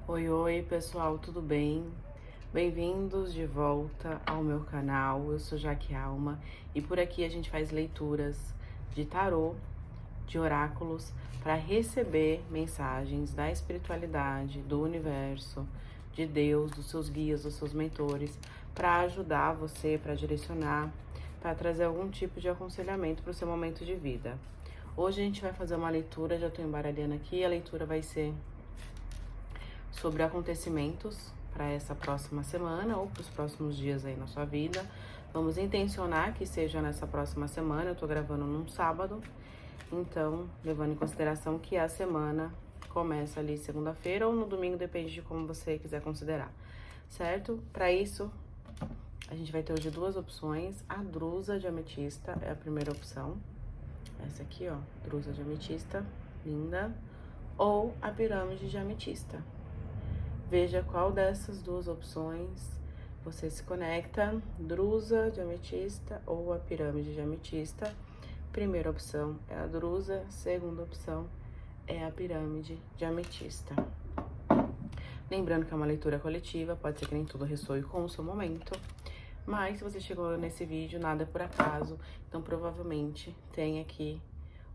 Oi, oi, pessoal, tudo bem? Bem-vindos de volta ao meu canal. Eu sou Jaque Alma e por aqui a gente faz leituras de tarô, de oráculos, para receber mensagens da espiritualidade, do universo, de Deus, dos seus guias, dos seus mentores, para ajudar você, para direcionar, para trazer algum tipo de aconselhamento para o seu momento de vida. Hoje a gente vai fazer uma leitura, já estou embaralhando aqui, a leitura vai ser sobre acontecimentos para essa próxima semana ou para os próximos dias aí na sua vida. Vamos intencionar que seja nessa próxima semana. Eu tô gravando num sábado, então levando em consideração que a semana começa ali segunda-feira ou no domingo, depende de como você quiser considerar, certo? Para isso, a gente vai ter hoje duas opções. A drusa de ametista é a primeira opção. Essa aqui, ó, drusa de ametista, linda. Ou a pirâmide de ametista. Veja qual dessas duas opções você se conecta, drusa de ametista ou a pirâmide de ametista. Primeira opção é a drusa, segunda opção é a pirâmide de ametista. Lembrando que é uma leitura coletiva, pode ser que nem tudo ressoe com o seu momento, mas se você chegou nesse vídeo, nada é por acaso, então provavelmente tem aqui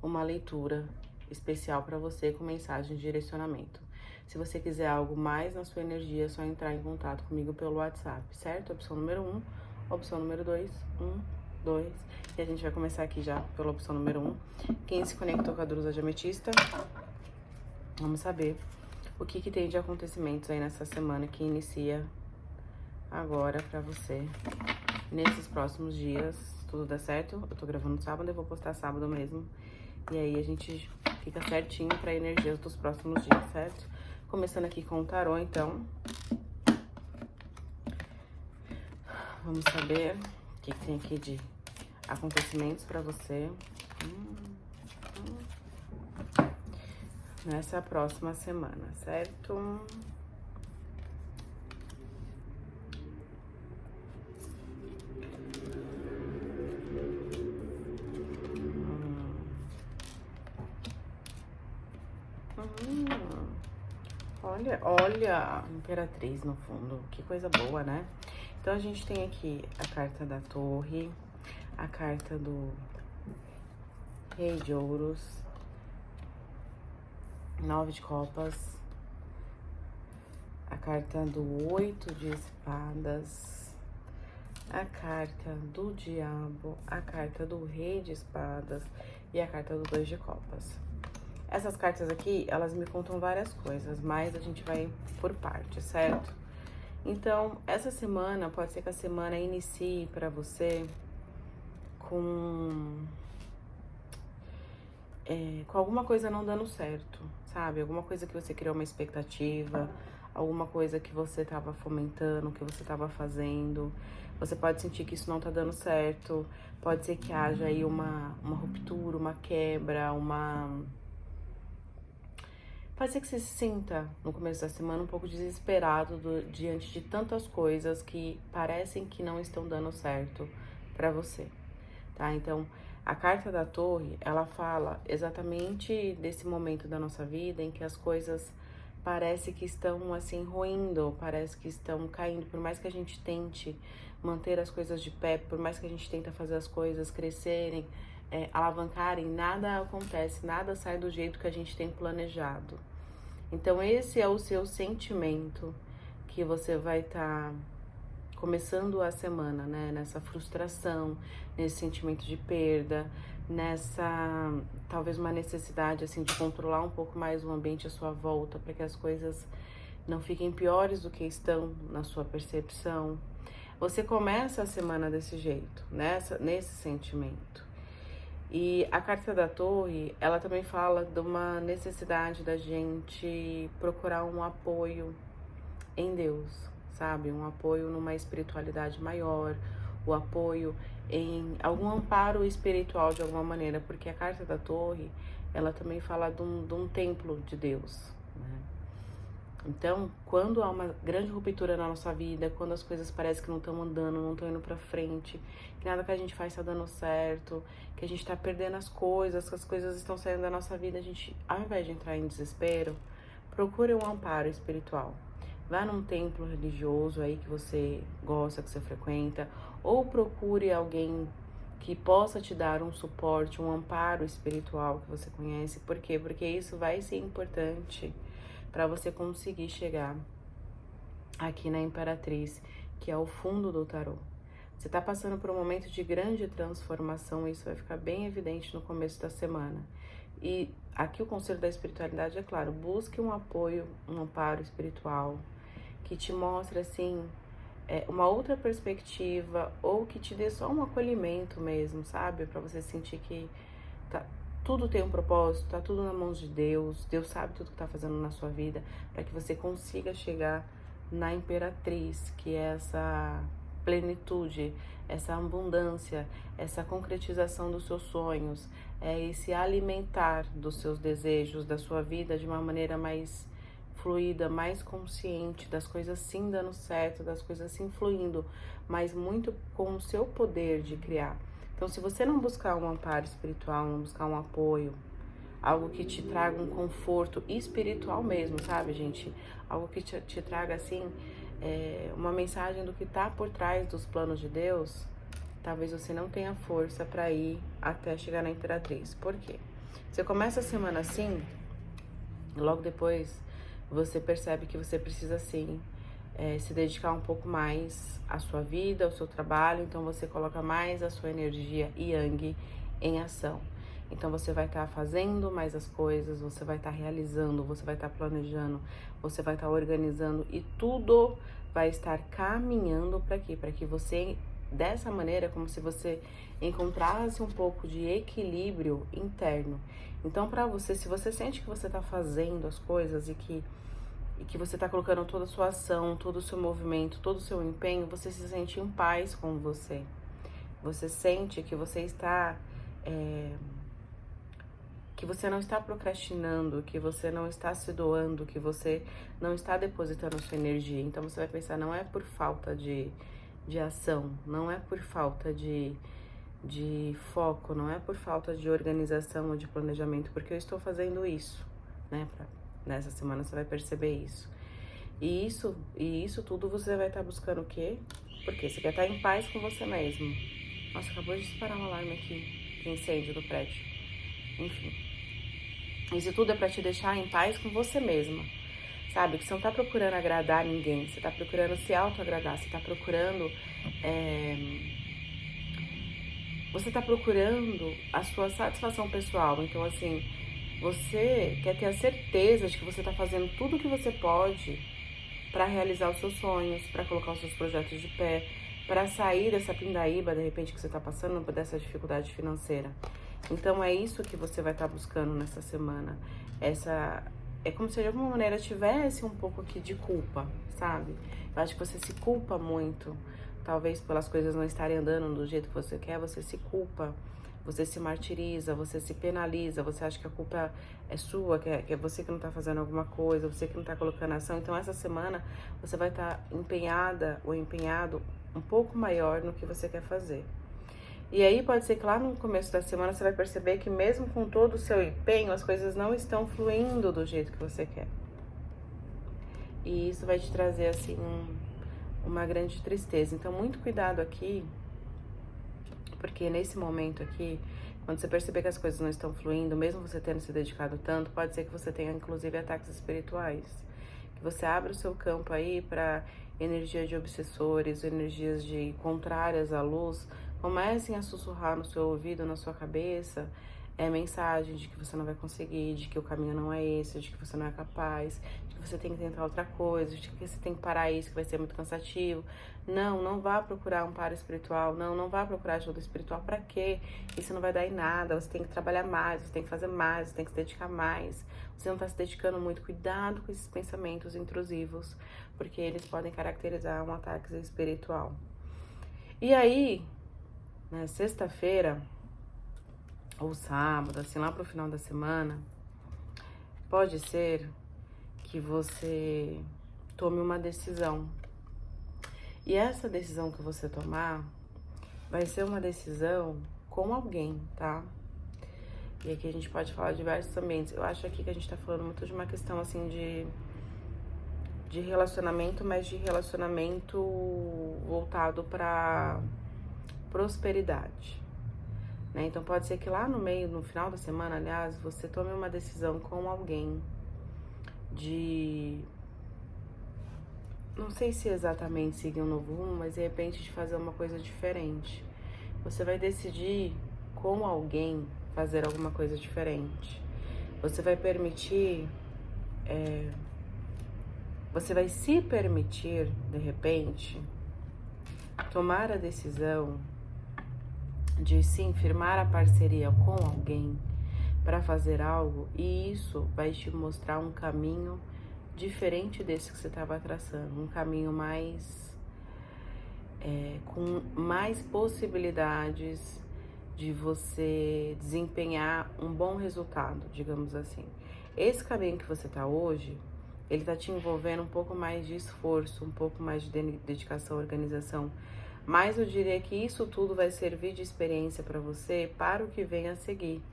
uma leitura especial para você com mensagem de direcionamento. Se você quiser algo mais na sua energia, é só entrar em contato comigo pelo WhatsApp, certo? Opção número 1, opção número 2, 2. E a gente vai começar aqui já pela opção número 1. Quem se conectou com a drusa de ametista, vamos saber o que tem de acontecimentos aí nessa semana que inicia agora pra você. Nesses próximos dias, tudo dá certo. Eu tô gravando sábado, eu vou postar sábado mesmo. E aí a gente fica certinho pra energias dos próximos dias, certo? Começando aqui com o tarô, então. Vamos saber o que tem aqui de acontecimentos pra você. Nessa próxima semana, certo? Olha, Imperatriz no fundo, que coisa boa, né? Então a gente tem aqui a carta da Torre, a carta do Rei de Ouros, 9 de Copas, a carta do 8 de Espadas, a carta do Diabo, a carta do Rei de Espadas e a carta do 2 de Copas. Essas cartas aqui, elas me contam várias coisas, mas a gente vai por partes, certo? Então, essa semana, pode ser que a semana inicie pra você com alguma coisa não dando certo, sabe? Alguma coisa que você criou uma expectativa, alguma coisa que você tava fomentando, que você tava fazendo. Você pode sentir que isso não tá dando certo, pode ser que haja aí uma ruptura, uma quebra, Pode ser que você se sinta, no começo da semana, um pouco desesperado diante de tantas coisas que parecem que não estão dando certo pra você, tá? Então, a carta da Torre, ela fala exatamente desse momento da nossa vida em que as coisas parece que estão, assim, ruindo, parece que estão caindo. Por mais que a gente tente manter as coisas de pé, por mais que a gente tenta fazer as coisas crescerem, alavancarem, nada acontece, nada sai do jeito que a gente tem planejado. Então, esse é o seu sentimento que você vai estar começando a semana, né? Nessa frustração, nesse sentimento de perda, nessa, talvez uma necessidade, assim, de controlar um pouco mais o ambiente à sua volta, para que as coisas não fiquem piores do que estão na sua percepção. Você começa a semana desse jeito, nesse sentimento. E a carta da Torre, ela também fala de uma necessidade da gente procurar um apoio em Deus, sabe? Um apoio numa espiritualidade maior, o apoio em algum amparo espiritual de alguma maneira, porque a carta da Torre, ela também fala de um templo de Deus, né? Então, quando há uma grande ruptura na nossa vida, quando as coisas parecem que não estão andando, não estão indo pra frente, que nada que a gente faz tá dando certo, que a gente tá perdendo as coisas, que as coisas estão saindo da nossa vida, a gente, ao invés de entrar em desespero, procure um amparo espiritual. Vá num templo religioso aí que você gosta, que você frequenta, ou procure alguém que possa te dar um suporte, um amparo espiritual que você conhece. Por quê? Porque isso vai ser importante para você conseguir chegar aqui na Imperatriz, que é o fundo do tarô. Você está passando por um momento de grande transformação, isso vai ficar bem evidente no começo da semana. E aqui o conselho da espiritualidade é claro, busque um apoio, um amparo espiritual, que te mostre assim uma outra perspectiva, ou que te dê só um acolhimento mesmo, sabe? Para você sentir que tudo tem um propósito, tá tudo na mão de Deus, Deus sabe tudo que tá fazendo na sua vida, para que você consiga chegar na Imperatriz, que é essa plenitude, essa abundância, essa concretização dos seus sonhos, é esse alimentar dos seus desejos, da sua vida de uma maneira mais fluida, mais consciente, das coisas sim dando certo, das coisas sim fluindo, mas muito com o seu poder de criar. Então, se você não buscar um amparo espiritual, não buscar um apoio, algo que te traga um conforto espiritual mesmo, sabe, gente? Algo que te traga, assim, uma mensagem do que tá por trás dos planos de Deus, talvez você não tenha força para ir até chegar na Imperatriz. Por quê? Você começa a semana assim, logo depois você percebe que você precisa, sim, se dedicar um pouco mais à sua vida, ao seu trabalho. Então você coloca mais a sua energia yang em ação. Então você vai estar fazendo mais as coisas, você vai estar realizando, você vai estar planejando, você vai estar organizando, e tudo vai estar caminhando para quê? Para que você, dessa maneira, como se você encontrasse um pouco de equilíbrio interno. Então, para você, se você sente que você está fazendo as coisas e que você está colocando toda a sua ação, todo o seu movimento, todo o seu empenho, você se sente em paz com você. Você sente que você está... que você não está procrastinando, que você não está se doando, que você não está depositando sua energia. Então você vai pensar, não é por falta de ação, não é por falta de foco, não é por falta de organização ou de planejamento, porque eu estou fazendo isso, né? Nessa semana você vai perceber isso. E isso tudo você vai estar buscando o quê? Porque você quer estar em paz com você mesmo. Nossa, acabou de disparar um alarme aqui de incêndio do prédio. Enfim. Isso tudo é pra te deixar em paz com você mesma. Sabe? Que você não tá procurando agradar ninguém. Você tá procurando se autoagradar. Você tá procurando... Você tá procurando a sua satisfação pessoal. Então, assim... Você quer ter a certeza de que você está fazendo tudo o que você pode para realizar os seus sonhos, para colocar os seus projetos de pé, para sair dessa pindaíba, de repente, que você está passando, dessa dificuldade financeira. Então, é isso que você vai estar buscando nessa semana. É como se de alguma maneira tivesse um pouco aqui de culpa, sabe? Eu acho que você se culpa muito. Talvez pelas coisas não estarem andando do jeito que você quer, você se culpa. Você se martiriza, você se penaliza, você acha que a culpa é sua, que é você que não tá fazendo alguma coisa, você que não tá colocando ação. Então, essa semana, você vai estar empenhada ou empenhado um pouco maior no que você quer fazer. E aí, pode ser que lá no começo da semana, você vai perceber que mesmo com todo o seu empenho, as coisas não estão fluindo do jeito que você quer. E isso vai te trazer, assim, uma grande tristeza. Então, muito cuidado aqui, porque nesse momento aqui, quando você perceber que as coisas não estão fluindo, mesmo você tendo se dedicado tanto, pode ser que você tenha inclusive ataques espirituais. Que você abra o seu campo aí para energia de obsessores, energias de contrárias à luz, comecem a sussurrar no seu ouvido, na sua cabeça, mensagem de que você não vai conseguir, de que o caminho não é esse, de que você não é capaz, de que você tem que tentar outra coisa, de que você tem que parar isso, que vai ser muito cansativo. Não vá procurar um amparo espiritual, não vá procurar ajuda espiritual. Pra quê? Isso não vai dar em nada. Você tem que trabalhar mais, você tem que fazer mais, você tem que se dedicar mais. Você não tá se dedicando muito. Cuidado com esses pensamentos intrusivos, porque eles podem caracterizar um ataque espiritual. E aí, na sexta-feira ou sábado, assim, lá pro final da semana, pode ser que você tome uma decisão. E essa decisão que você tomar vai ser uma decisão com alguém, tá? E aqui a gente pode falar de diversos ambientes. Eu acho aqui que a gente tá falando muito de uma questão, assim, de relacionamento, mas de relacionamento voltado pra prosperidade, né? Então pode ser que lá no meio, no final da semana, aliás, você tome uma decisão com alguém de... Não sei se exatamente seguir um novo rumo, mas de repente de fazer uma coisa diferente. Você vai decidir com alguém fazer alguma coisa diferente. Você vai permitir, você vai se permitir, de repente, tomar a decisão de sim firmar a parceria com alguém para fazer algo, e isso vai te mostrar um caminho diferente desse que você estava traçando, um caminho mais com mais possibilidades de você desempenhar um bom resultado, digamos assim. Esse caminho que você está hoje, ele está te envolvendo um pouco mais de esforço, um pouco mais de dedicação, organização. Mas eu diria que isso tudo vai servir de experiência para você para o que vem a seguir.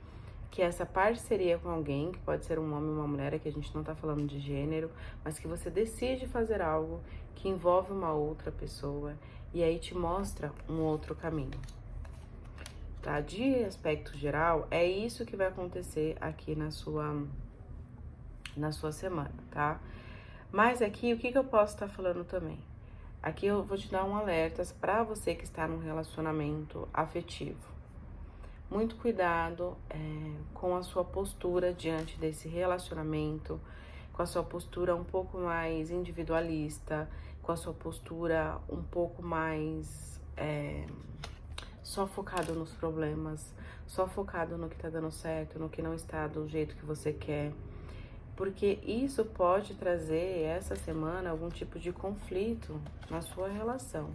Que é essa parceria com alguém, que pode ser um homem ou uma mulher, aqui a gente não tá falando de gênero, mas que você decide fazer algo que envolve uma outra pessoa e aí te mostra um outro caminho. Tá? De aspecto geral, é isso que vai acontecer aqui na sua semana, tá? Mas aqui, o que eu posso estar falando também? Aqui eu vou te dar um alerta para você que está num relacionamento afetivo. Muito cuidado com a sua postura diante desse relacionamento, com a sua postura um pouco mais individualista, com a sua postura um pouco mais só focado nos problemas, só focado no que tá dando certo, no que não está do jeito que você quer. Porque isso pode trazer essa semana algum tipo de conflito na sua relação,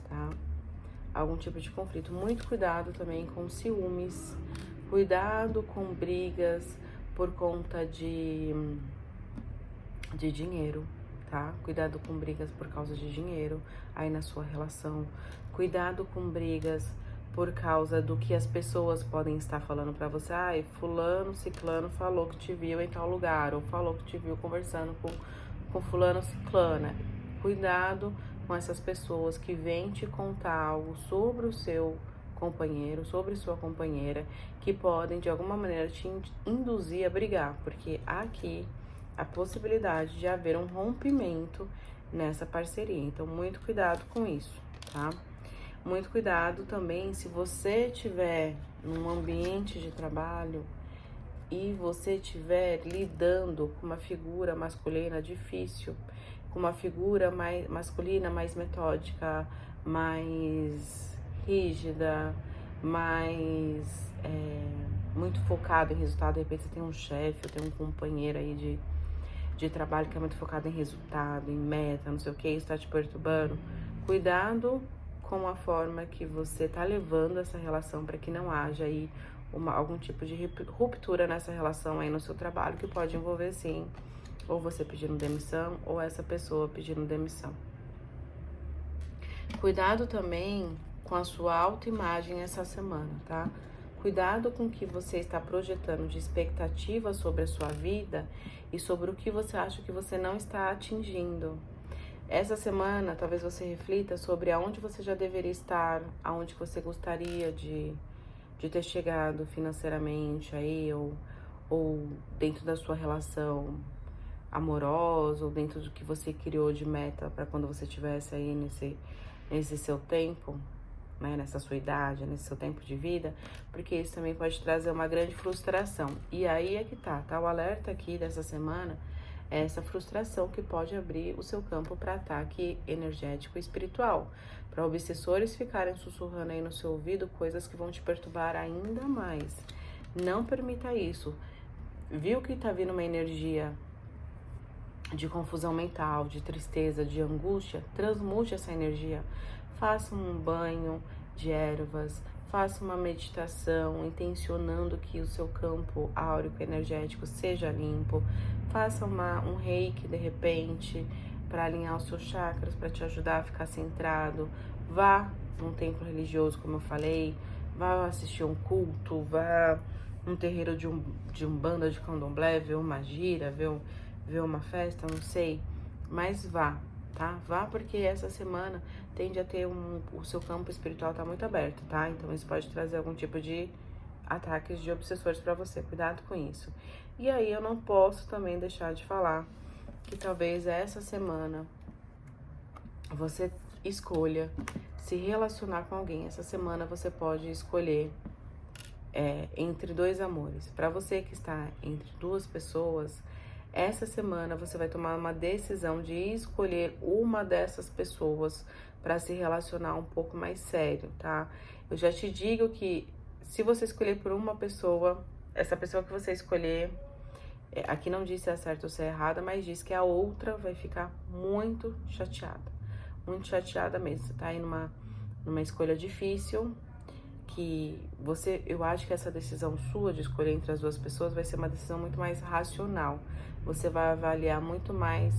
tá? Algum tipo de conflito. Muito cuidado também com ciúmes, cuidado com brigas por conta de dinheiro, tá? Cuidado com brigas por causa de dinheiro aí na sua relação. Cuidado com brigas por causa do que as pessoas podem estar falando pra você. Ai, fulano, ciclano falou que te viu em tal lugar, ou falou que te viu conversando com fulano, ciclana. Cuidado com essas pessoas que vêm te contar algo sobre o seu companheiro, sobre sua companheira, que podem de alguma maneira te induzir a brigar, porque aqui a possibilidade de haver um rompimento nessa parceria. Então, muito cuidado com isso, tá? Muito cuidado também se você estiver num ambiente de trabalho e você estiver lidando com uma figura masculina difícil, com uma figura mais masculina, mais metódica, mais rígida, mais muito focado em resultado. De repente você tem um chefe, ou tem um companheiro aí de trabalho que é muito focado em resultado, em meta, não sei o que, isso tá te perturbando. Cuidado com a forma que você tá levando essa relação para que não haja aí algum tipo de ruptura nessa relação aí no seu trabalho, que pode envolver sim, ou você pedindo demissão, ou essa pessoa pedindo demissão. Cuidado também com a sua autoimagem essa semana, tá? Cuidado com o que você está projetando de expectativa sobre a sua vida e sobre o que você acha que você não está atingindo. Essa semana, talvez você reflita sobre aonde você já deveria estar, aonde você gostaria de ter chegado financeiramente aí, ou dentro da sua relação amorosa, ou dentro do que você criou de meta para quando você estivesse aí nesse seu tempo, né, nessa sua idade, nesse seu tempo de vida, porque isso também pode trazer uma grande frustração. E aí é que tá o alerta aqui dessa semana, é essa frustração que pode abrir o seu campo para ataque energético e espiritual, para obsessores ficarem sussurrando aí no seu ouvido coisas que vão te perturbar ainda mais. Não permita isso. Viu que tá vindo uma energia de confusão mental, de tristeza, de angústia? Transmute essa energia. Faça um banho de ervas, faça uma meditação, intencionando que o seu campo áurico energético seja limpo. Faça um reiki de repente, para alinhar os seus chakras, para te ajudar a ficar centrado. Vá num templo religioso, como eu falei, vá assistir um culto, vá um terreiro de umbanda, de candomblé, ver uma gira, ver uma festa, não sei. Mas vá, tá? Vá, porque essa semana tende a ter o seu campo espiritual tá muito aberto, tá? Então isso pode trazer algum tipo de ataques de obsessores para você. Cuidado com isso. E aí eu não posso também deixar de falar que talvez essa semana você escolha se relacionar com alguém. Essa semana você pode escolher entre dois amores. Para você que está entre duas pessoas, essa semana você vai tomar uma decisão de escolher uma dessas pessoas para se relacionar um pouco mais sério, tá? Eu já te digo que se você escolher por uma pessoa, essa pessoa que você escolher, aqui não diz se é certo ou se é errada, mas diz que a outra vai ficar muito chateada mesmo. Você tá aí numa escolha difícil, que eu acho que essa decisão sua de escolher entre as duas pessoas vai ser uma decisão muito mais racional. Você vai avaliar muito mais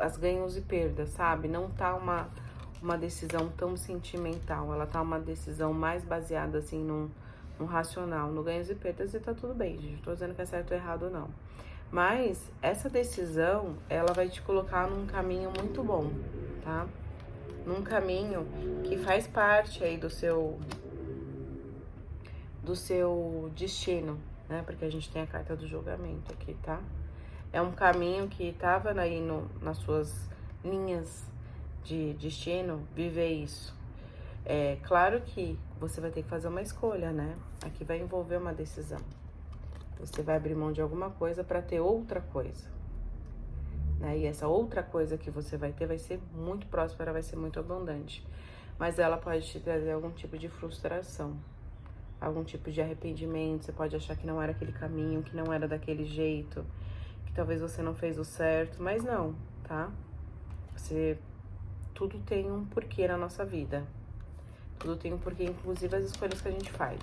as ganhos e perdas, sabe? Não tá uma decisão tão sentimental, ela tá uma decisão mais baseada, assim, no racional, no ganhos e perdas, e tá tudo bem, gente. Não tô dizendo que é certo ou errado, não. Mas essa decisão, ela vai te colocar num caminho muito bom, tá? Num caminho que faz parte aí do seu destino, né? Porque a gente tem a carta do julgamento aqui, tá? É um caminho que tava aí nas suas linhas de destino, viver isso. É claro que você vai ter que fazer uma escolha, né? Aqui vai envolver uma decisão. Você vai abrir mão de alguma coisa para ter outra coisa, né? E essa outra coisa que você vai ter vai ser muito próspera, vai ser muito abundante. Mas ela pode te trazer algum tipo de frustração, algum tipo de arrependimento. Você pode achar que não era aquele caminho, que não era daquele jeito, que talvez você não fez o certo, mas não, tá? Tudo tem um porquê na nossa vida. Tudo tem um porquê, inclusive as escolhas que a gente faz.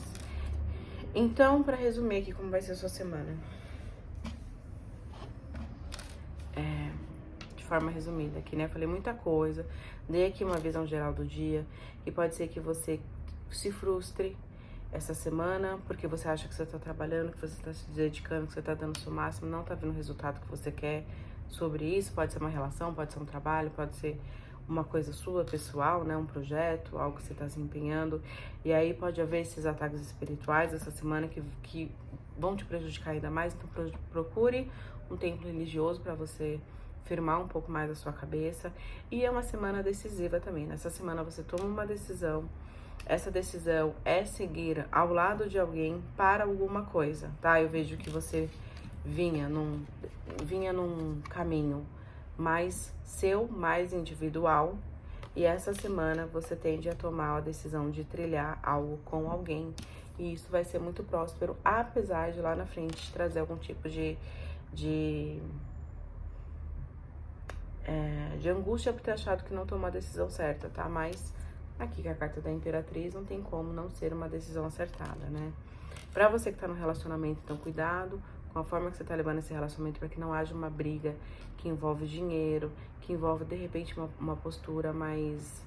Então, pra resumir aqui como vai ser a sua semana. De forma resumida aqui, né? Falei muita coisa, dei aqui uma visão geral do dia, e pode ser que você se frustre essa semana, porque você acha que você tá trabalhando, que você tá se dedicando, que você tá dando o seu máximo, não tá vendo o resultado que você quer sobre isso. Pode ser uma relação, pode ser um trabalho, pode ser uma coisa sua, pessoal, né? Um projeto, algo que você tá se empenhando. E aí pode haver esses ataques espirituais essa semana que vão te prejudicar ainda mais. Então procure um templo religioso para você firmar um pouco mais a sua cabeça. E é uma semana decisiva também. Nessa semana você toma uma decisão. Essa decisão é seguir ao lado de alguém para alguma coisa, tá? Eu vejo que você vinha num caminho mais seu, mais individual, e essa semana você tende a tomar a decisão de trilhar algo com alguém, e isso vai ser muito próspero, apesar de lá na frente trazer algum tipo de angústia por ter achado que não tomou a decisão certa, tá? Mas aqui com a carta da Imperatriz não tem como não ser uma decisão acertada, né? Pra você que tá no relacionamento, então cuidado com a forma que você tá levando esse relacionamento, para que não haja uma briga que envolve dinheiro, que envolve de repente uma postura mais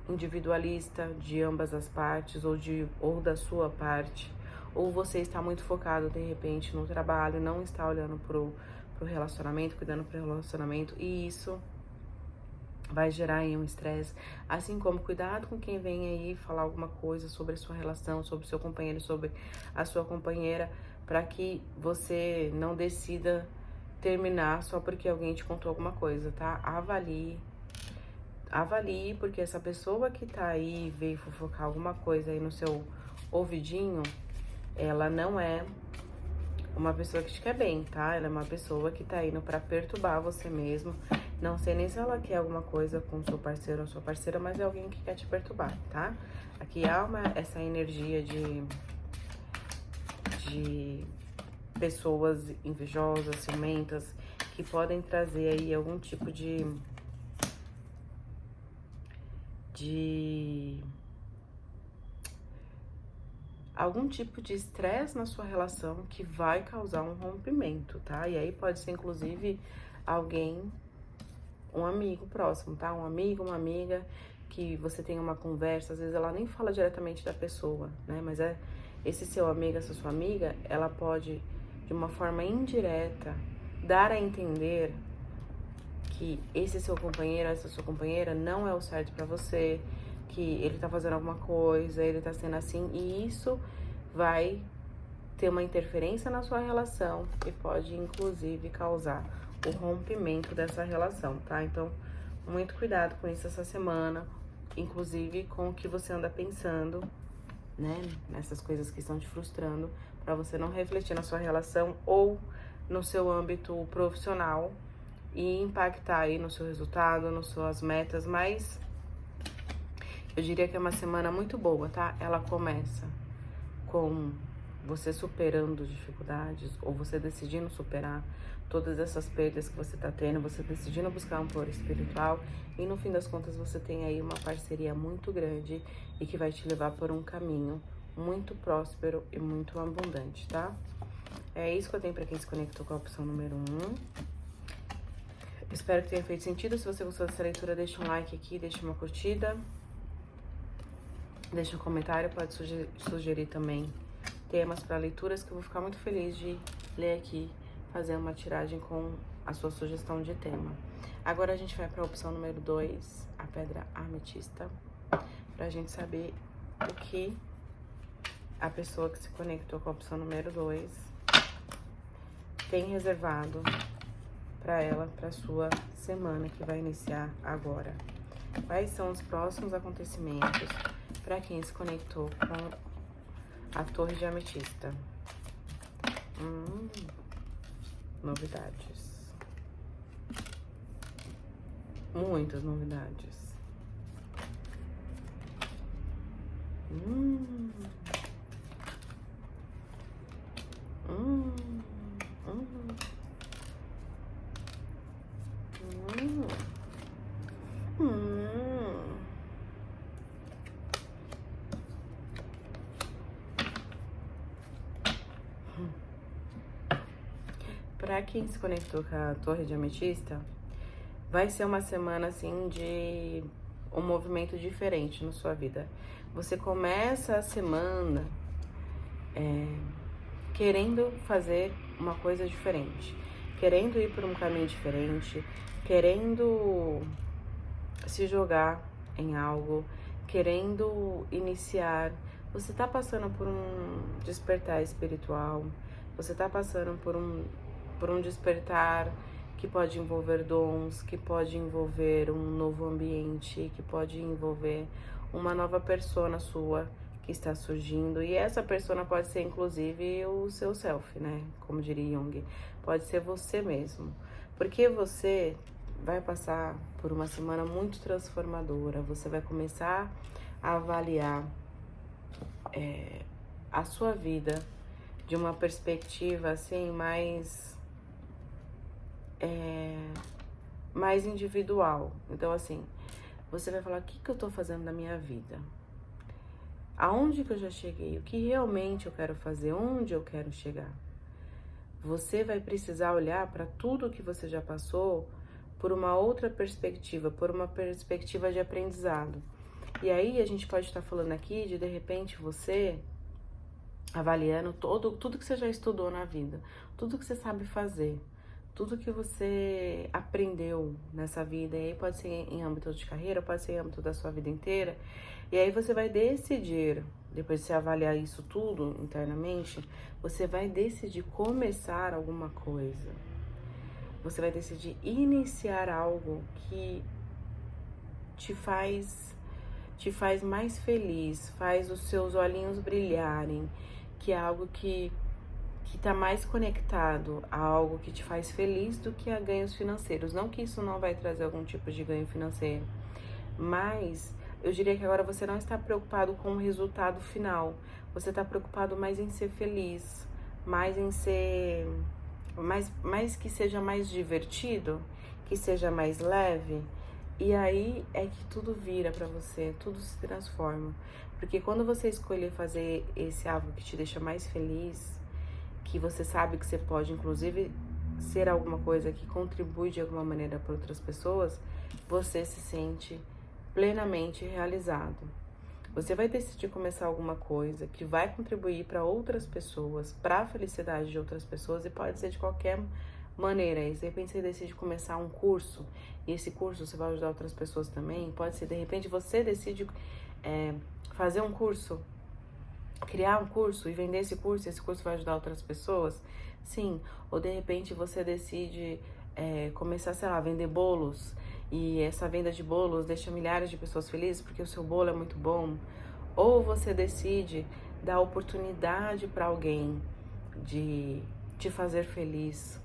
individualista de ambas as partes, ou da sua parte, ou você está muito focado de repente no trabalho, não está olhando pro relacionamento, cuidando pro relacionamento, e isso vai gerar aí um estresse, assim como cuidado com quem vem aí falar alguma coisa sobre a sua relação, sobre o seu companheiro, sobre a sua companheira, para que você não decida terminar só porque alguém te contou alguma coisa, tá? Avalie, porque essa pessoa que tá aí, veio fofocar alguma coisa aí no seu ouvidinho, ela não é uma pessoa que te quer bem, tá? Ela é uma pessoa que tá indo pra perturbar você mesmo. Não sei nem se ela quer alguma coisa com seu parceiro ou sua parceira, mas é alguém que quer te perturbar, tá? Aqui há essa energia de pessoas invejosas, ciumentas, que podem trazer aí algum tipo de estresse na sua relação que vai causar um rompimento, tá? E aí pode ser, inclusive, alguém, um amigo próximo, tá? Um amigo, uma amiga, que você tem uma conversa, às vezes ela nem fala diretamente da pessoa, né? Mas esse seu amigo, essa sua amiga, ela pode, de uma forma indireta, dar a entender que esse seu companheiro, essa sua companheira não é o certo pra você, que ele tá fazendo alguma coisa, ele tá sendo assim, e isso vai ter uma interferência na sua relação e pode, inclusive, causar o rompimento dessa relação, tá? Então, muito cuidado com isso essa semana, inclusive com o que você anda pensando, né? Nessas coisas que estão te frustrando, para você não refletir na sua relação ou no seu âmbito profissional e impactar aí no seu resultado, nas suas metas, mas eu diria que é uma semana muito boa, tá? Ela começa com você superando dificuldades ou você decidindo superar todas essas perdas que você tá tendo, você decidindo buscar um apoio espiritual e no fim das contas você tem aí uma parceria muito grande e que vai te levar por um caminho muito próspero e muito abundante, tá? É isso que eu tenho pra quem se conectou com a opção número 1. Espero que tenha feito sentido. Se você gostou dessa leitura, deixa um like aqui, deixa uma curtida, deixa um comentário, pode sugerir também temas para leituras que eu vou ficar muito feliz de ler aqui, fazer uma tiragem com a sua sugestão de tema. Agora a gente vai para a opção número 2, a pedra ametista, pra gente saber o que a pessoa que se conectou com a opção número 2 tem reservado para ela, para sua semana que vai iniciar agora. Quais são os próximos acontecimentos para quem se conectou com a torre de ametista? Novidades. Muitas novidades. Para quem se conectou com a torre de ametista, vai ser uma semana assim de um movimento diferente na sua vida. Você começa a semana querendo fazer uma coisa diferente, querendo ir por um caminho diferente, querendo se jogar em algo, querendo iniciar. Você tá passando por um despertar espiritual, você tá passando por um despertar que pode envolver dons, que pode envolver um novo ambiente, que pode envolver uma nova persona sua que está surgindo. E essa persona pode ser, inclusive, o seu self, né? Como diria Jung. Pode ser você mesmo. Porque você vai passar por uma semana muito transformadora. Você vai começar a avaliar a sua vida de uma perspectiva, assim, mais individual. Então, assim, você vai falar, o que eu tô fazendo na minha vida? Aonde que eu já cheguei? O que realmente eu quero fazer? Onde eu quero chegar? Você vai precisar olhar para tudo que você já passou por uma outra perspectiva, por uma perspectiva de aprendizado. E aí a gente pode estar falando aqui de repente, você avaliando tudo que você já estudou na vida, tudo que você sabe fazer, tudo que você aprendeu nessa vida, e aí pode ser em âmbito de carreira, pode ser em âmbito da sua vida inteira, e aí você vai decidir, depois de você avaliar isso tudo internamente, você vai decidir começar alguma coisa, você vai decidir iniciar algo que te faz mais feliz, faz os seus olhinhos brilharem, que é algo que tá mais conectado a algo que te faz feliz do que a ganhos financeiros. Não que isso não vai trazer algum tipo de ganho financeiro, mas eu diria que agora você não está preocupado com o resultado final. Você está preocupado mais em ser feliz, mais em ser... mais que seja mais divertido, que seja mais leve. E aí é que tudo vira pra você, tudo se transforma. Porque quando você escolher fazer esse algo que te deixa mais feliz, que você sabe que você pode, inclusive, ser alguma coisa que contribui de alguma maneira para outras pessoas, você se sente plenamente realizado. Você vai decidir começar alguma coisa que vai contribuir para outras pessoas, para a felicidade de outras pessoas, e pode ser de qualquer maneira. E de repente você decide começar um curso, e esse curso você vai ajudar outras pessoas também. Pode ser, de repente, você decide fazer um curso, criar um curso e vender esse curso, e esse curso vai ajudar outras pessoas. Sim, ou de repente você decide começar, sei lá, a vender bolos, e essa venda de bolos deixa milhares de pessoas felizes porque o seu bolo é muito bom. Ou você decide dar oportunidade para alguém de te fazer feliz.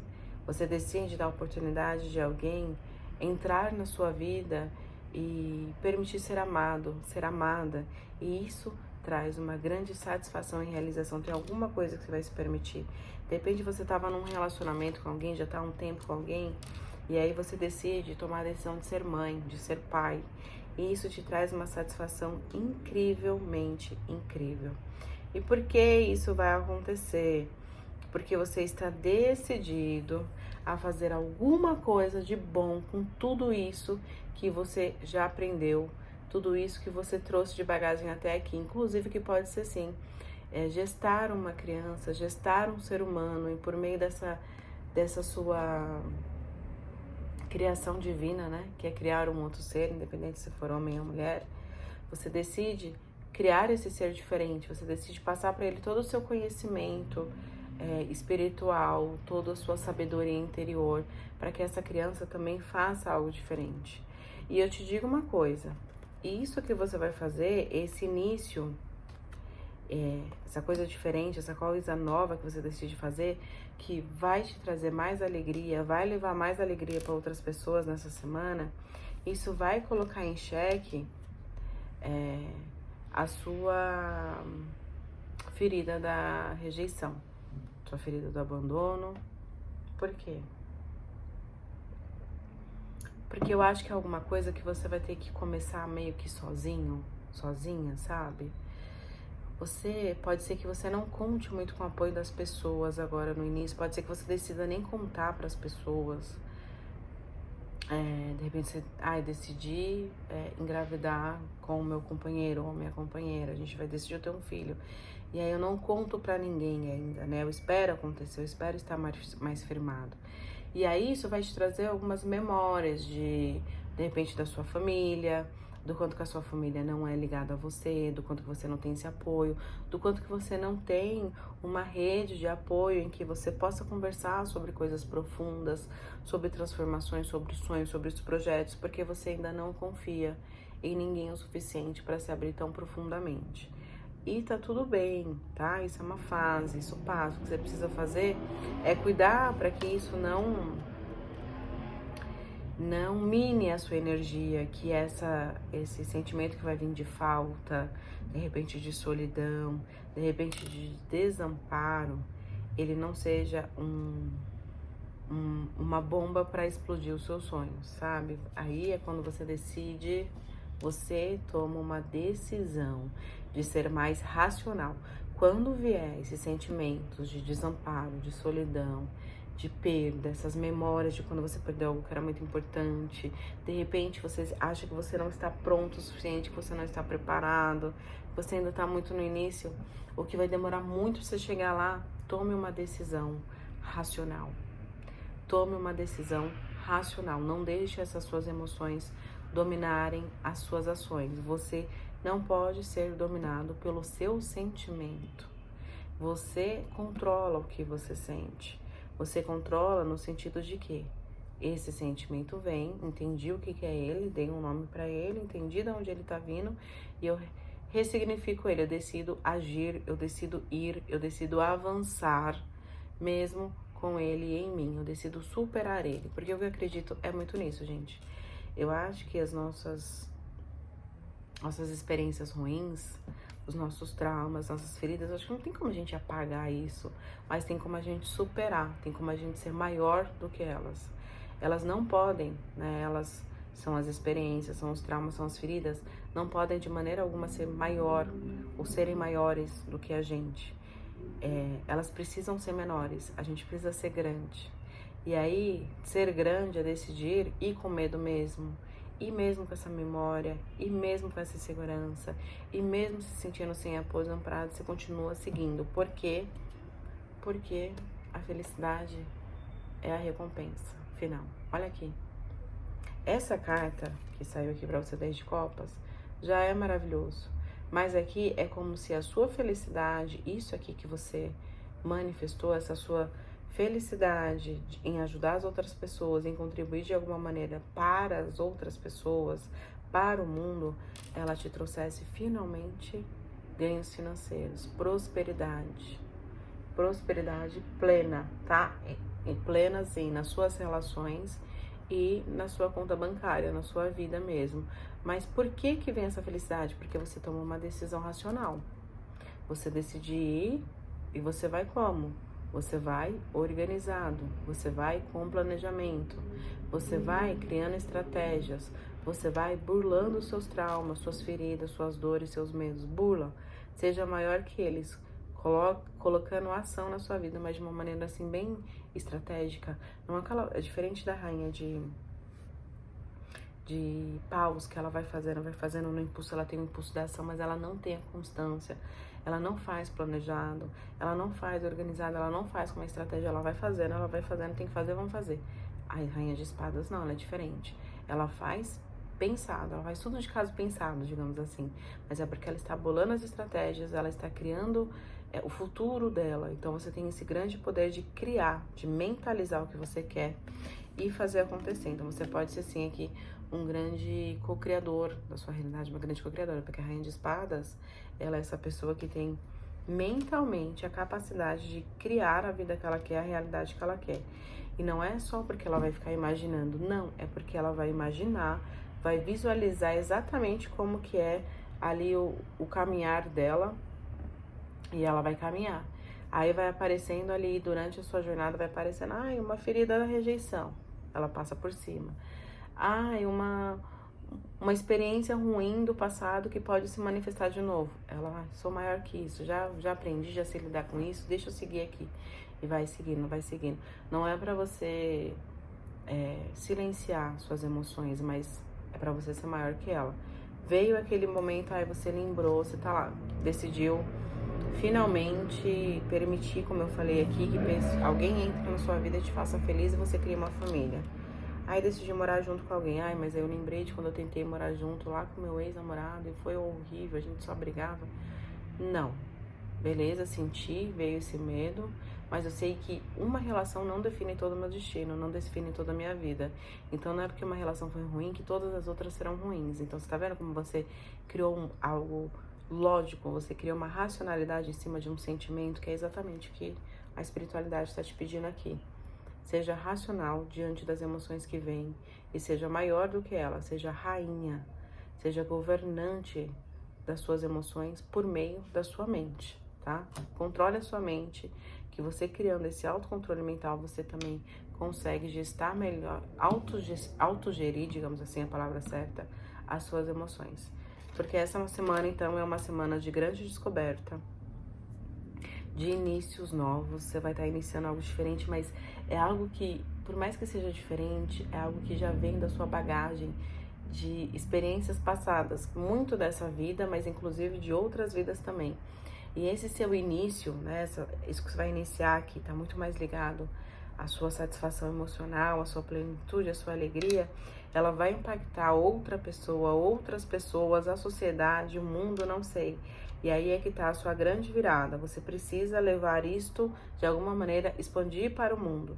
Você decide dar oportunidade de alguém entrar na sua vida e permitir ser amado, ser amada. E isso traz uma grande satisfação e realização. Tem alguma coisa que você vai se permitir. De repente você estava num relacionamento com alguém, já está há um tempo com alguém, e aí você decide tomar a decisão de ser mãe, de ser pai. E isso te traz uma satisfação incrivelmente incrível. E por que isso vai acontecer? Porque você está decidido a fazer alguma coisa de bom com tudo isso que você já aprendeu, tudo isso que você trouxe de bagagem até aqui, inclusive que pode ser sim, gestar uma criança, gestar um ser humano, e por meio dessa sua criação divina, né, que é criar um outro ser, independente se for homem ou mulher, você decide criar esse ser diferente, você decide passar para ele todo o seu conhecimento espiritual, toda a sua sabedoria interior, para que essa criança também faça algo diferente. E eu te digo uma coisa, isso que você vai fazer, esse início, essa coisa diferente, essa coisa nova que você decide fazer, que vai te trazer mais alegria, vai levar mais alegria para outras pessoas nessa semana, isso vai colocar em xeque a sua ferida da rejeição, sua ferida do abandono. Por quê? Porque eu acho que é alguma coisa que você vai ter que começar meio que sozinho, sozinha, sabe? Pode ser que você não conte muito com o apoio das pessoas agora no início, pode ser que você decida nem contar para as pessoas. De repente você, decidi engravidar com o meu companheiro ou minha companheira, a gente vai decidir ter um filho. E aí eu não conto pra ninguém ainda, né? Eu espero acontecer, eu espero estar mais firmado. E aí isso vai te trazer algumas memórias de repente, da sua família, do quanto que a sua família não é ligada a você, do quanto que você não tem esse apoio, do quanto que você não tem uma rede de apoio em que você possa conversar sobre coisas profundas, sobre transformações, sobre sonhos, sobre os projetos, porque você ainda não confia em ninguém o suficiente para se abrir tão profundamente. E tá tudo bem, tá? Isso é uma fase, isso passa. O que você precisa fazer é cuidar para que isso não mine a sua energia, que esse sentimento que vai vir de falta, de repente de solidão, de repente de desamparo, ele não seja uma bomba para explodir os seus sonhos, sabe? Aí é quando você toma uma decisão de ser mais racional. Quando vier esses sentimentos de desamparo, de solidão, de perda, essas memórias de quando você perdeu algo que era muito importante, de repente você acha que você não está pronto o suficiente, que você não está preparado, que você ainda está muito no início, ou que vai demorar muito para você chegar lá, tome uma decisão racional. Tome uma decisão racional, não deixe essas suas emoções dominarem as suas ações. Você não pode ser dominado pelo seu sentimento. Você controla o que você sente. Você controla no sentido de que esse sentimento vem, entendi o que é ele, dei um nome para ele, entendi de onde ele tá vindo e eu ressignifico ele. Eu decido agir, eu decido ir, eu decido avançar, mesmo com ele em mim. Eu decido superar ele, porque o que eu acredito é muito nisso, gente. Eu acho que as nossas experiências ruins, os nossos traumas, nossas feridas, acho que não tem como a gente apagar isso, mas tem como a gente superar, tem como a gente ser maior do que elas. Elas não podem, né? Elas são as experiências, são os traumas, são as feridas, não podem de maneira alguma ser maior ou serem maiores do que a gente. Elas precisam ser menores, a gente precisa ser grande. E aí, ser grande é decidir ir com medo mesmo, e mesmo com essa memória, e mesmo com essa insegurança, e mesmo se sentindo sem apoio amparado, você continua seguindo. Por quê? Porque a felicidade é a recompensa final. Olha aqui. Essa carta que saiu aqui para você, 10 de copas, já é maravilhoso. Mas aqui é como se a sua felicidade, isso aqui que você manifestou, essa sua felicidade em ajudar as outras pessoas, em contribuir de alguma maneira para as outras pessoas, para o mundo, ela te trouxesse finalmente ganhos financeiros, prosperidade. Prosperidade plena, tá? E plena, assim, nas suas relações e na sua conta bancária, na sua vida mesmo. Mas por que que vem essa felicidade? Porque você tomou uma decisão racional. Você decidiu ir e você vai como? Você vai organizado, você vai com planejamento, você vai criando estratégias, você vai burlando os seus traumas, suas feridas, suas dores, seus medos. Burla, seja maior que eles, colocando ação na sua vida, mas de uma maneira assim bem estratégica. Não é diferente da rainha de paus, que ela vai fazendo no impulso, ela tem o impulso da ação, mas ela não tem a constância, ela não faz planejado, ela não faz organizado, ela não faz com uma estratégia, ela vai fazendo, tem que fazer, vamos fazer. A rainha de espadas não, ela é diferente, ela faz pensado, ela faz tudo de caso pensado, digamos assim, mas é porque ela está bolando as estratégias, ela está criando o futuro dela. Então você tem esse grande poder de criar, de mentalizar o que você quer e fazer acontecer. Então você pode ser sim aqui um grande co-criador da sua realidade, uma grande co-criadora, porque a rainha de espadas, ela é essa pessoa que tem mentalmente a capacidade de criar a vida que ela quer, a realidade que ela quer. E não é só porque ela vai ficar imaginando, não, é porque ela vai imaginar, vai visualizar exatamente como que é ali o caminhar dela, e ela vai caminhar. Aí vai aparecendo ali, durante a sua jornada, vai aparecendo, uma ferida da rejeição. Ela passa por cima. Uma experiência ruim do passado que pode se manifestar de novo. Ela, sou maior que isso, já aprendi, já sei lidar com isso, deixa eu seguir aqui. E vai seguindo, vai seguindo. Não é pra você silenciar suas emoções, mas é pra você ser maior que ela. Veio aquele momento, aí você lembrou, você tá lá, decidiu finalmente permitir, como eu falei aqui, que alguém entre na sua vida e te faça feliz e você cria uma família. Aí decidi morar junto com alguém. Mas aí eu lembrei de quando eu tentei morar junto lá com meu ex-namorado e foi horrível, a gente só brigava. Não. Beleza, senti, veio esse medo, mas eu sei que uma relação não define todo o meu destino, não define toda a minha vida. Então não é porque uma relação foi ruim que todas as outras serão ruins. Então você tá vendo como você criou algo lógico, você criou uma racionalidade em cima de um sentimento, que é exatamente o que a espiritualidade está te pedindo aqui. Seja racional diante das emoções que vêm e seja maior do que ela, seja rainha, seja governante das suas emoções por meio da sua mente, tá? Controle a sua mente, que você criando esse autocontrole mental, você também consegue gestar melhor, autogerir, digamos assim, a palavra certa, as suas emoções. Porque essa semana, então, é uma semana de grande descoberta, de inícios novos. Você vai estar iniciando algo diferente, mas é algo que, por mais que seja diferente, é algo que já vem da sua bagagem de experiências passadas, muito dessa vida, mas inclusive de outras vidas também. E esse seu início, né, isso que você vai iniciar aqui, tá muito mais ligado à sua satisfação emocional, à sua plenitude, à sua alegria. Ela vai impactar outra pessoa, outras pessoas, a sociedade, o mundo, não sei. E aí é que tá a sua grande virada. Você precisa levar isto, de alguma maneira, expandir para o mundo.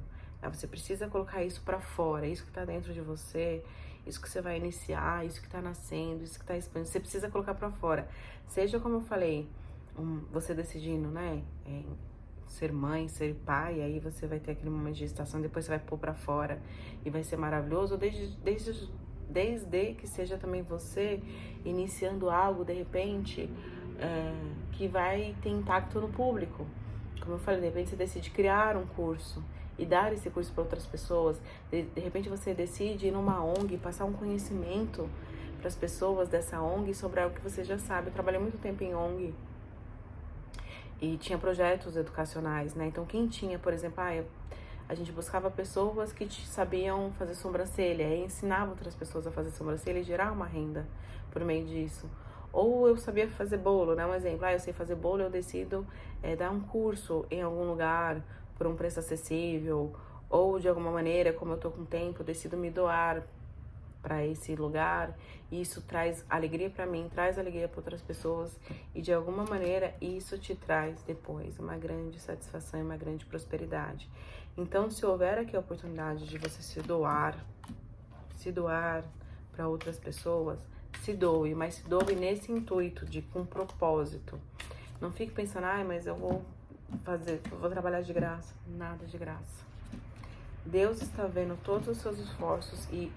Você precisa colocar isso para fora, isso que tá dentro de você, isso que você vai iniciar, isso que tá nascendo, isso que tá expandindo. Você precisa colocar para fora. Seja como eu falei, você decidindo, né, ser mãe, ser pai, aí você vai ter aquele momento de gestação, depois você vai pôr pra fora e vai ser maravilhoso, desde que seja também você iniciando algo, de repente, que vai ter impacto no público. Como eu falei, de repente você decide criar um curso e dar esse curso para outras pessoas, de repente você decide ir numa ONG, passar um conhecimento para as pessoas dessa ONG sobre algo que você já sabe. Eu trabalhei muito tempo em ONG, e tinha projetos educacionais, né? Então, quem tinha, por exemplo, a gente buscava pessoas que sabiam fazer sobrancelha, e ensinava outras pessoas a fazer sobrancelha e gerar uma renda por meio disso. Ou eu sabia fazer bolo, né? Um exemplo, eu sei fazer bolo, eu decido dar um curso em algum lugar por um preço acessível, ou de alguma maneira, como eu tô com tempo, eu decido me doar para esse lugar, e isso traz alegria para mim, traz alegria para outras pessoas, e de alguma maneira isso te traz depois uma grande satisfação e uma grande prosperidade. Então, se houver aqui a oportunidade de você se doar para outras pessoas, se doe, mas se doe nesse intuito de com propósito. Não fique pensando, mas eu vou trabalhar de graça. Nada de graça. Deus está vendo todos os seus esforços e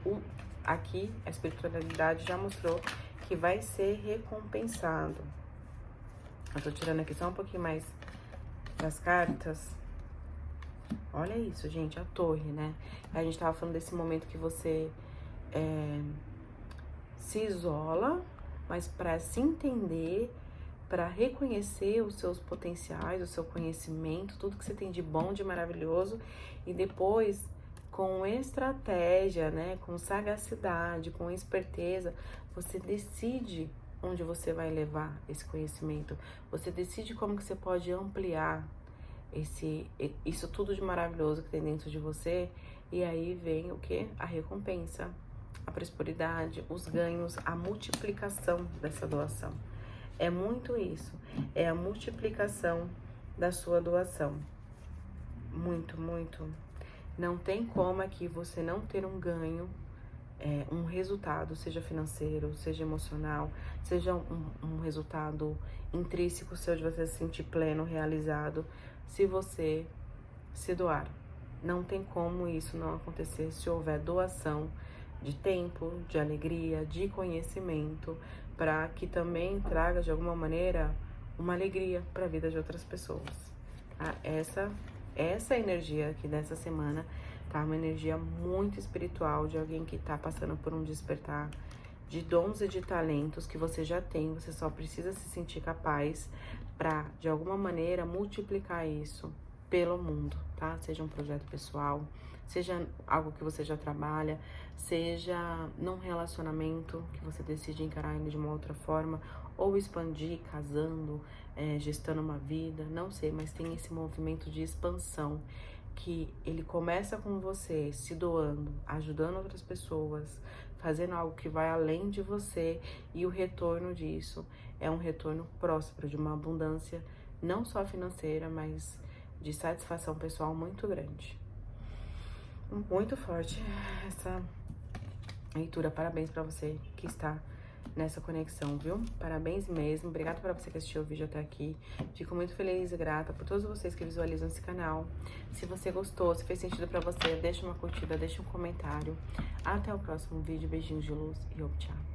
aqui a espiritualidade já mostrou que vai ser recompensado. Eu tô tirando aqui só um pouquinho mais das cartas. Olha isso, gente, a torre, né? A gente tava falando desse momento que você se isola, mas para se entender, para reconhecer os seus potenciais, o seu conhecimento, tudo que você tem de bom, de maravilhoso, e depois, com estratégia, né, com sagacidade, com esperteza, você decide onde você vai levar esse conhecimento. Você decide como que você pode ampliar isso tudo de maravilhoso que tem dentro de você, e aí vem o que? A recompensa, a prosperidade, os ganhos, a multiplicação dessa doação. É muito isso, é a multiplicação da sua doação. Muito, muito. Não tem como aqui você não ter um ganho, um resultado, seja financeiro, seja emocional, seja um resultado intrínseco seu de você se sentir pleno, realizado, se você se doar. Não tem como isso não acontecer se houver doação de tempo, de alegria, de conhecimento, para que também traga de alguma maneira uma alegria para a vida de outras pessoas. Tá? Essa energia aqui dessa semana tá uma energia muito espiritual de alguém que tá passando por um despertar de dons e de talentos que você já tem, você só precisa se sentir capaz para de alguma maneira multiplicar isso pelo mundo, tá? Seja um projeto pessoal, seja algo que você já trabalha, seja num relacionamento que você decide encarar ele de uma outra forma, ou expandir, casando, gestando uma vida, não sei, mas tem esse movimento de expansão que ele começa com você se doando, ajudando outras pessoas, fazendo algo que vai além de você, e o retorno disso é um retorno próspero, de uma abundância não só financeira, mas de satisfação pessoal muito grande. Muito forte essa leitura. Parabéns para você que está nessa conexão, viu? Parabéns mesmo. Obrigada para você que assistiu o vídeo até aqui. Fico muito feliz e grata por todos vocês que visualizam esse canal. Se você gostou, se fez sentido para você, deixa uma curtida, deixa um comentário. Até o próximo vídeo. Beijinhos de luz e tchau.